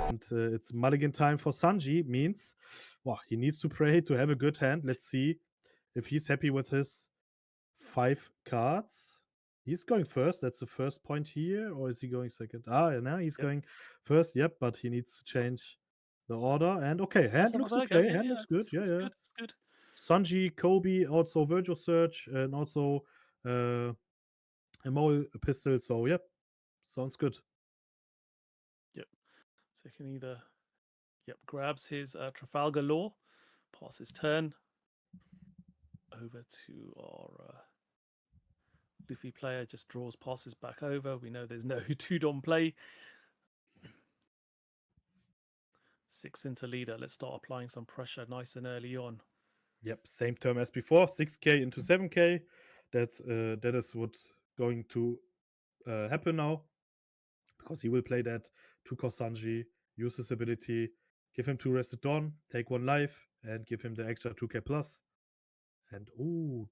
And it's mulligan time for Sanji, means, well, he needs to pray to have a good hand. Let's see if he's happy with his 5 cards. He's going first. That's the first point here. Or is he going second? Now he's Yep. going first. Yep, but he needs to change the order. And okay, hand That's looks not a bad go. okay. Yeah, Hand yeah. looks good. It's Yeah, yeah. good. It's good. Sanji, Kobe, also Virtual Search, and also a mole pistol. So, yep, sounds good. Yep. So he can either, grabs his Trafalgar Law, pass his turn over to our Luffy player, just draws, passes back over. We know there's no 2-Don play. 6 into leader. Let's start applying some pressure nice and early on. Yep, same term as before. 6k into 7k. That is what's going to happen now, because he will play that to Sanji, use his ability, give him 2 rested Dawn, take 1 life, and give him the extra 2k plus. And ooh,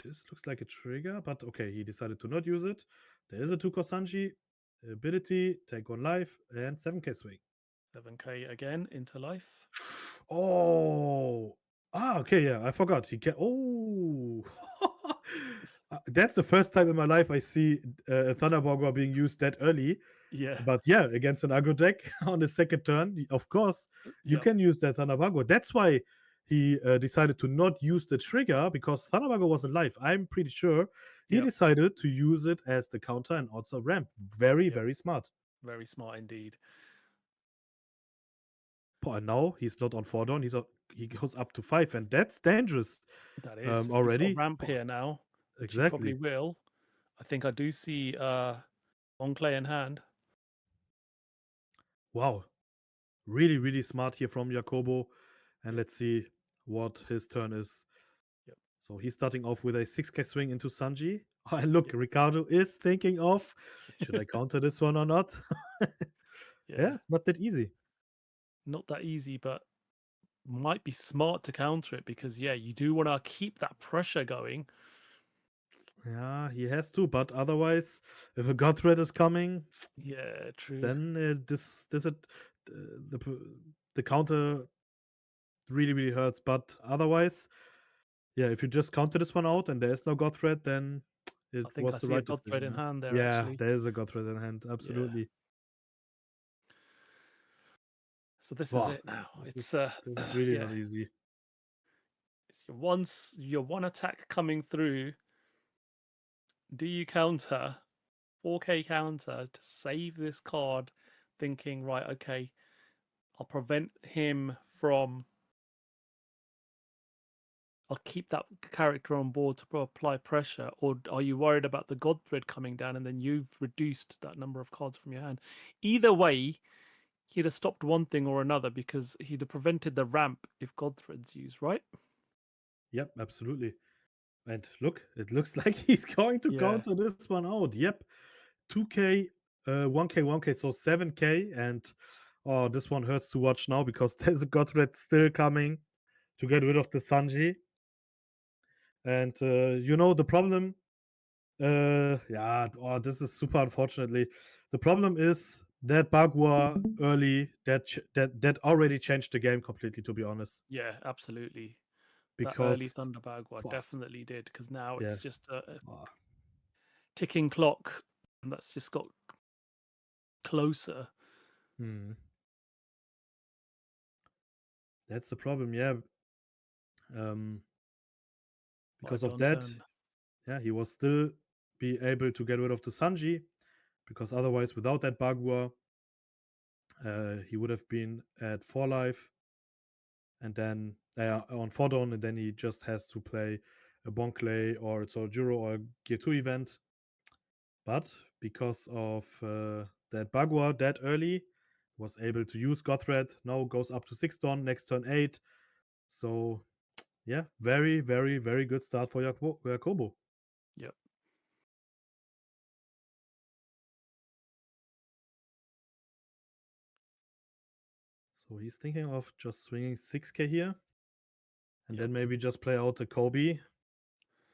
this looks like a trigger, but okay, he decided to not use it. There is a 2 Sanji ability, take 1 life, and 7k swing. 7k again into life. Oh, okay, yeah, I forgot. He can. Oh, that's the first time in my life I see a Thunderbogger being used that early. Yeah. But yeah, against an aggro deck on the second turn, of course, you Yep. can use that Thunderbogger. That's why he decided to not use the trigger, because Thunderbogger wasn't live. I'm pretty sure he Yep. decided to use it as the counter and also ramp. Very, Yep. very smart. Very smart indeed. And now he's not on 4 down. He goes up to 5, and that's dangerous. That is. If he's got a Already. ramp here now, which he probably Exactly. will. I think I do see Enclay in hand. Wow. Really, really smart here from Jacobo. And Yep. let's see what his turn is. Yep. So he's starting off with a 6k swing into Sanji. Oh, and look, Yep. Ricardo is thinking of, should I counter this one or not? Yeah. Yeah, not that easy. Not that easy, but might be smart to counter it because, you do want to keep that pressure going. Yeah, he has to, but otherwise, if a God Threat is coming, Yeah, true. then the counter really, really hurts. But otherwise, yeah, if you just counter this one out and there is no God Threat, then it I think I was the see a right God Thread in decision. hand there, Yeah, actually. there is a God Threat in hand. Yeah. Absolutely. So this is Wow, it now. It's this is really yeah. not easy. It's your one attack coming through. Do you counter 4k counter to save this card, thinking, right, okay, I'll prevent him from. I'll keep that character on board to apply pressure, or are you worried about the God Thread coming down and then you've reduced that number of cards from your hand? Either way, he'd have stopped one thing or another because he'd have prevented the ramp if God Thread's used, right? Yep, absolutely. And look, it looks like he's going to Yeah. counter this one out. Yep. 2k, 1k, 1k, so 7k. And oh, this one hurts to watch now because there's a God Threat still coming to get rid of the Sanji. And the problem. This is super unfortunately. The problem is that Bagua early that already changed the game completely, to be honest. Yeah, absolutely. That early Because Thunderbag one wow, definitely did, because now yeah, it's just a wow. ticking clock that's just got closer. Hmm. That's the problem, yeah. Um, because 5 of Don that, turn. yeah, he was still be able to get rid of the Sanji, because otherwise, without that Bagua, he would have been at 4 life, and then on 4 down, and then he just has to play a Bonclay or it's a Juro or a Gear 2 event. But because of that Bagua that early, was able to use Godthread. Now goes up to 6 Don, next turn 8. So yeah, very, very, very good start for Jacobo. Yep. So he's thinking of just swinging 6k here, and Yep. then maybe just play out the Kobe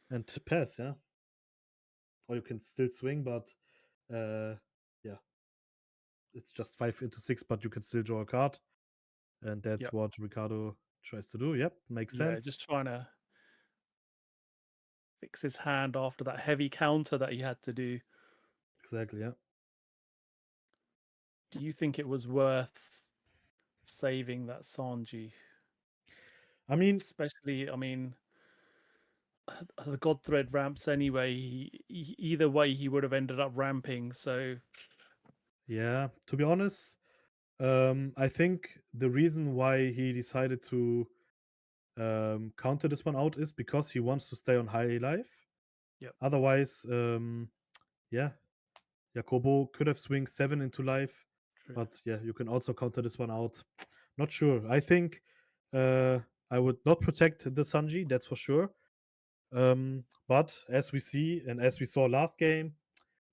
and pass, yeah. or you can still swing, but uh, yeah, it's just 5 into 6, but you can still draw a card, and that's Yep. what Ricardo tries to do. Yep, makes Yeah, sense. just trying to fix his hand after that heavy counter that he had to do. Exactly. Yeah. Do you think it was worth saving that Sanji? I mean, Especially, I mean, the God Thread ramps anyway. Either way, he would have ended up ramping. So, yeah. To be honest, I think the reason why he decided to counter this one out is because he wants to stay on high life. yep, Otherwise, yeah, Jacobo could have swing 7 into life, true. but yeah, you can also counter this one out. Not sure. I think uh, I would not protect the Sanji, that's for sure. But as we see and as we saw last game,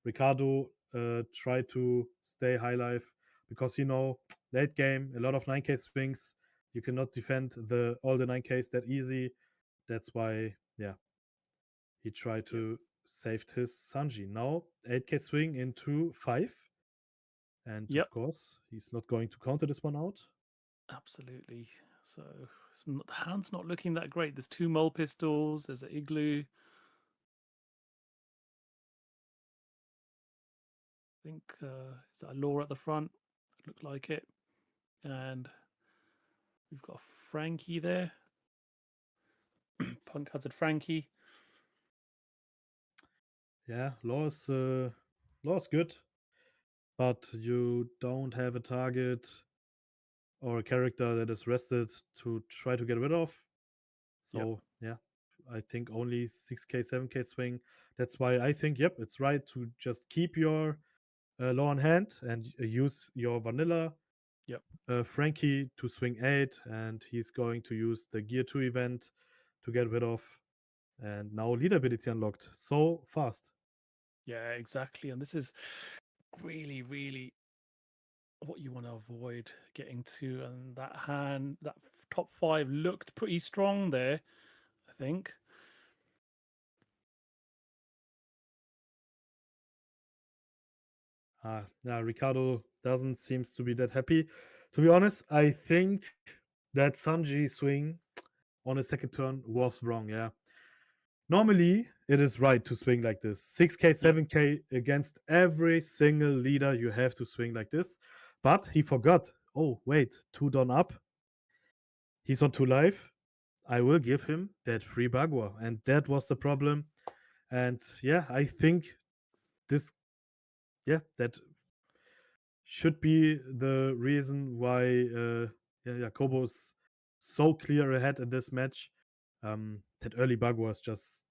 Ricardo tried to stay high life because late game a lot of 9k swings. You cannot defend the all the 9ks that easy. That's why he tried Yep, to save his Sanji. Now 8k swing into 5. And of yep, course, he's not going to counter this one out. absolutely. So, the hand's not looking that great. There's two mole pistols. There's an igloo. I think is that a law at the front? Looked like it. And we've got a Frankie there. Punk Hazard Frankie. Yeah, law is good, but you don't have a target or a character that is rested to try to get rid of. Yep, So yeah, I think only 6k, 7k swing. That's why I think it's right to just keep your law on hand and use your vanilla yep. Frankie to swing 8, and he's going to use the Gear 2 event to get rid of. And now lead ability unlocked so fast. Yeah, exactly. And this is really, really what you want to avoid getting to. And that hand, that top five looked pretty strong there, I think. Yeah, Ricardo doesn't seems to be that happy. To be honest, I think that Sanji swing on his second turn was wrong. Yeah, normally it is right to swing like this. 6k, Yep, 7k against every single leader. You have to swing like this, but he forgot. Oh wait, 2 done up. He's on 2 life. I will give him that free Bagua, and that was the problem. And yeah, I think this, that should be the reason why Jacobo's so clear ahead in this match. That early bug was just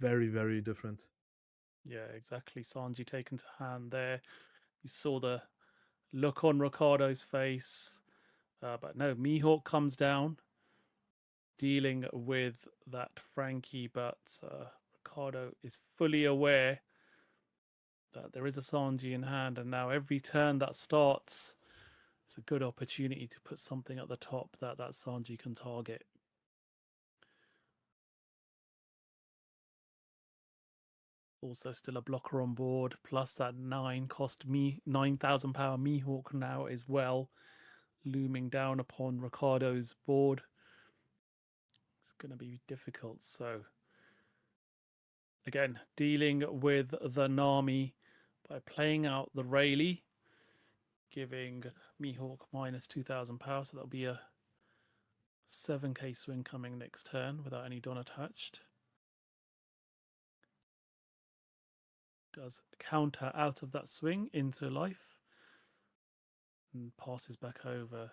very, very different. yeah, exactly. Sanji taken to hand there. You saw the look on Ricardo's face. But no, Mihawk comes down, dealing with that Frankie. But Ricardo is fully aware that there is a Sanji in hand. And now every turn that starts, it's a good opportunity to put something at the top that Sanji can target. Also, still a blocker on board, plus that 9 cost me 9,000 power Mihawk now as well, looming down upon Ricardo's board. It's going to be difficult. So, again, dealing with the Nami by playing out the Rayleigh, giving Mihawk minus 2,000 power. So that'll be a 7k swing coming next turn without any Don attached. Does counter out of that swing into life and passes back over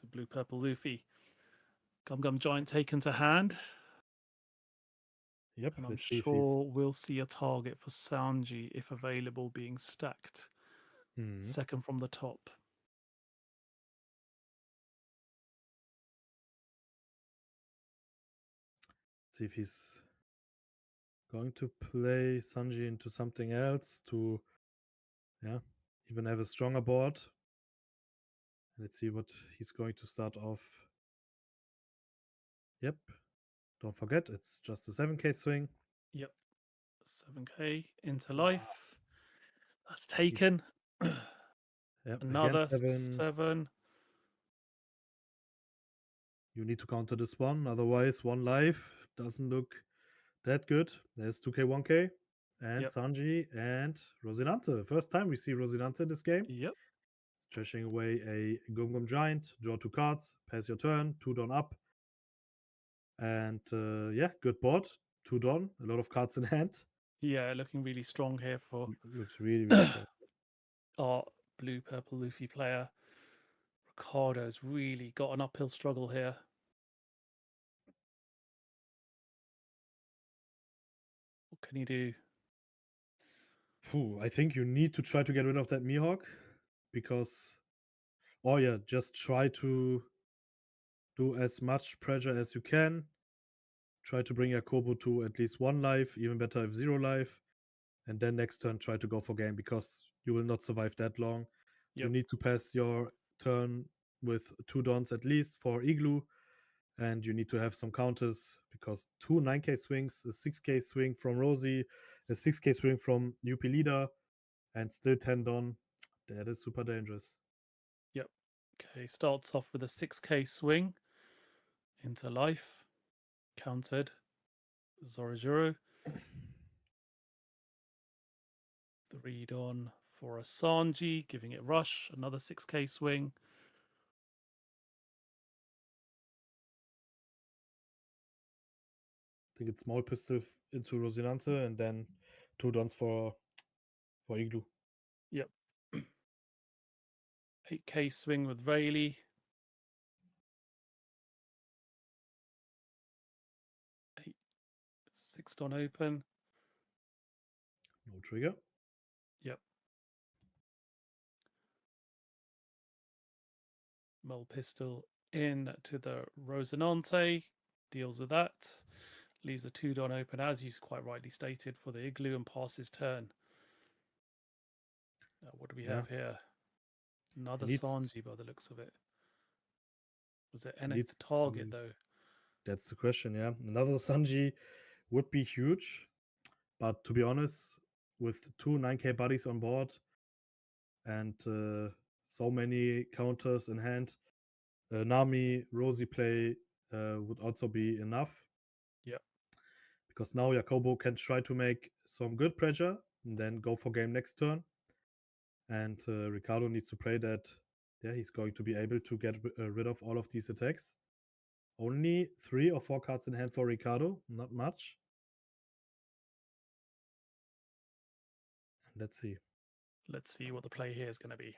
to blue purple Luffy. Gum Gum Giant taken to hand, Yep, and I'm let's see if he's. sure we'll see a target for Sanji if available being stacked. Hmm, Second from the top. see if he's going to play Sanji into something else to, yeah, even have a stronger board. Let's see what he's going to start off. Yep, don't forget it's just a 7k swing. Yep. 7k into Wow. life. That's Needs, taken. yep, again Another 7. 7. You need to counter this one, otherwise one life doesn't look that good. There's 2k, 1k, and Yep. Sanji and Rosinante. First time we see Rosinante this game. Yep. Trashing away a Gum Gum Giant, draw 2 cards, pass your turn, 2 down up. And yeah, good board. 2 down, a lot of cards in hand. Yeah, looking really strong here for Looks really, really strong. our blue purple Luffy player. Ricardo's really got an uphill struggle here. What can he do? I think you need to try to get rid of that Mihawk because, oh yeah, just try to do as much pressure as you can. Try to bring Yakobo to at least 1 life, even better if 0 life. And then next turn, try to go for game because you will not survive that long. You Yep. need to pass your turn with 2 dons at least for Igloo. And you need to have some counters because 2 9k swings, a 6k swing from Rosie, a 6k swing from UP leader, and still 10 don. That is super dangerous. Yep. Okay, starts off with a 6k swing into life. Countered. Zorojuro. 3 on for a Sanji, giving it rush. Another 6k swing. I think it's small pistol into Rosinante and then 2 dons for Igloo. Yep. 8k swing with Rayleigh. 8, 6 on open. No trigger. Yep. Mole pistol in to the Rosinante. Deals with that. Leaves a 2 don open, as you quite rightly stated, for the Igloo and passes turn. Now, what do we Yeah. have here? Another He needs Sanji by the looks of it. Was there he any needs target some. though? That's the question, yeah. Another Sanji would be huge, but to be honest, with 2 9k buddies on board and so many counters in hand, Nami Rosie play would also be enough Yep. because now Jacobo can try to make some good pressure and then go for game next turn. And Ricardo needs to play that. Yeah, he's going to be able to get rid of all of these attacks. Only 3 or 4 cards in hand for Ricardo, not much. Let's see. Let's see what the play here is going to be.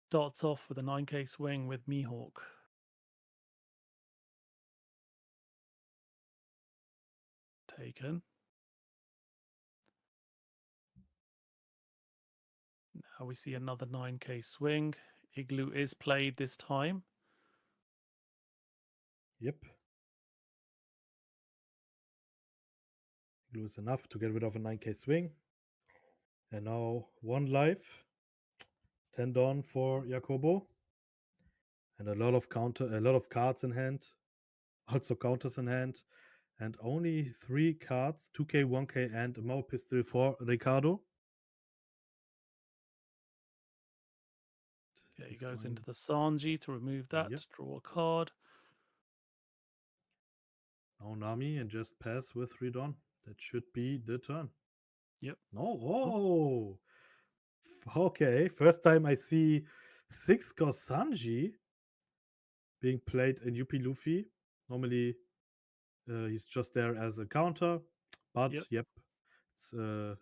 Starts off with a 9k swing with Mihawk. Taken. Now we see another 9k swing. Igloo is played this time. Yep. Glue is enough to get rid of a 9k swing. And now 1 life. 10 down for Jacobo. And a lot of cards in hand. Also counters in hand. And only 3 cards, 2k, 1k, and a Mao pistol for Ricardo. Okay, he He's goes into going. the Sanji to remove Yep. that. Draw a card. Now Nami and just pass with 3 down. That should be the turn. Yep. No. Oh, Oh. Okay. First time I see 6 Sanji being played in UP Luffy. Normally, he's just there as a counter, but yep. yep, it's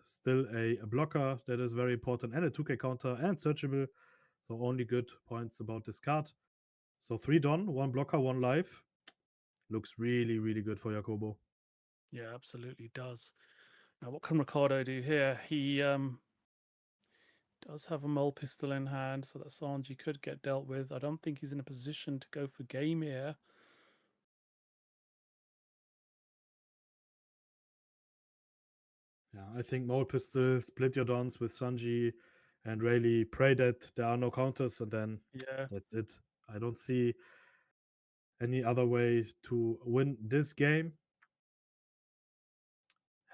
still a blocker that is very important and a 2k counter and searchable. So only good points about this card. So 3 Don, 1 blocker, 1 life. Looks really, really good for Jacobo. Yeah, absolutely does. Now, what can Ricardo do here? He does have a mole pistol in hand, so that Sanji could get dealt with. I don't think he's in a position to go for game here. Yeah, I think Mole Pistol, split your Dons with Sanji and Rayleigh, pray that there are no counters, and then Yeah. that's it. I don't see any other way to win this game.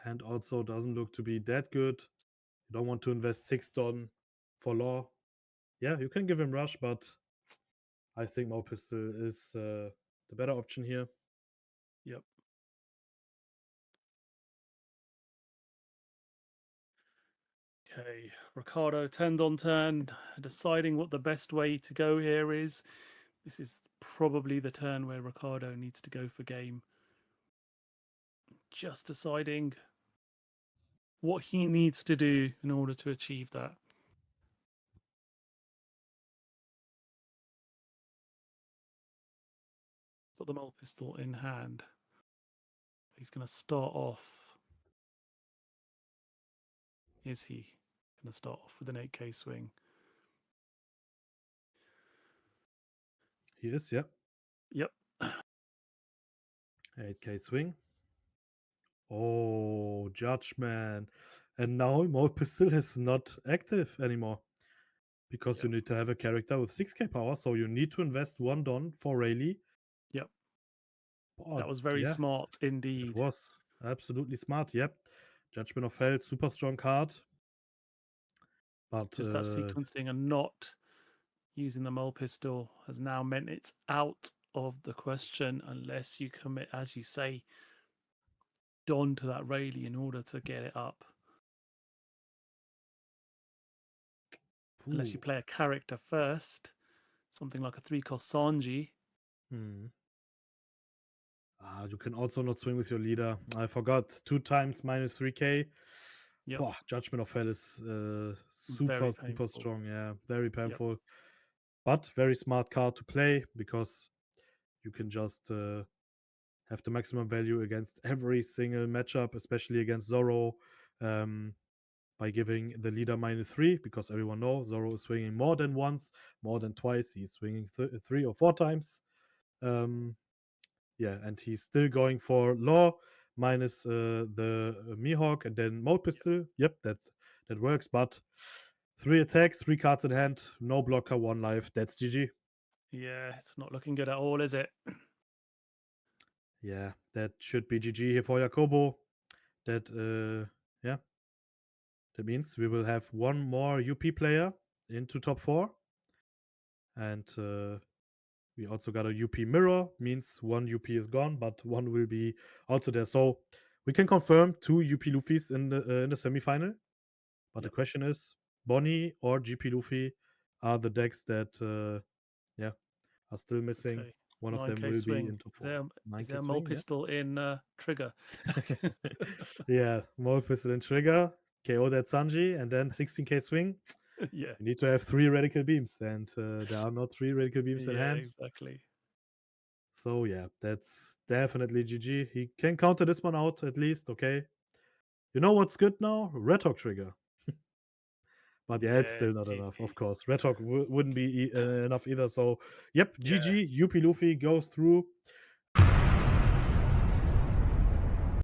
Hand also doesn't look to be that good. You don't want to invest 6 Don for Law. Yeah, you can give him Rush, but I think Mo Pistol is the better option here. Yep. Okay, Ricardo turned on turn, deciding what the best way to go here is. This is probably the turn where Ricardo needs to go for game. Just deciding what he needs to do in order to achieve that. Got the mole pistol in hand. He's going to start off. Is he going to start off with an 8k swing? He is, yeah. Yep. 8k swing. Oh, Judgment. And now Mo Pistol is not active anymore because you Yep. need to have a character with 6k power. So you need to invest 1 Don for Rayleigh. Yep. Oh, That was very yeah, smart it indeed. was absolutely smart. Yep. Judgment of Hell, super strong card. But Just that sequencing and not using the mole pistol has now meant it's out of the question unless you commit, as you say, Don to that Rayleigh in order to get it up. Unless you ooh, play a character first, something like a 3-cost Sanji. hmm. You can also not swing with your leader. I forgot 2 times minus 3k. Yep. Boah, Judgment of Hell is super, Very super painful. strong. Yeah, very Yep. painful. But very smart card to play because you can just have the maximum value against every single matchup, especially against Zoro, by giving the leader -3 because everyone knows Zoro is swinging more than once, more than twice. He's swinging 3 or 4 times. Yeah, and he's still going for Law minus the Mihawk and then Mode Pistol. Yep, that works. But 3 attacks, 3 cards in hand, no blocker, 1 life. That's GG. Yeah, it's not looking good at all, is it? Yeah, that should be GG here for Jacobo. That yeah, that means we will have one more UP player into top 4, and we also got a UP mirror. Means one UP is gone, but one will be also there. So we can confirm 2 UP Luffys in the semifinal. But the Yep. question is, Bonnie or GP Luffy are the decks that yeah are still missing. Okay. One of them 9k will be swing. in top Is 4. there is 9k there a mole swing, yeah. pistol in Trigger? Yeah, more pistol and trigger, KO that Sanji, and then 16k swing. Yeah. You need to have 3 radical beams, and there are not 3 radical beams in Yeah, hand. exactly. So yeah, that's definitely GG. He can counter this one out at least. Okay. You know what's good now? Red Hawk trigger. But yeah, it's Yeah, still not enough. Of GG. course, Red Hawk wouldn't be enough either. So yep, Yeah. GG. UP Luffy goes through.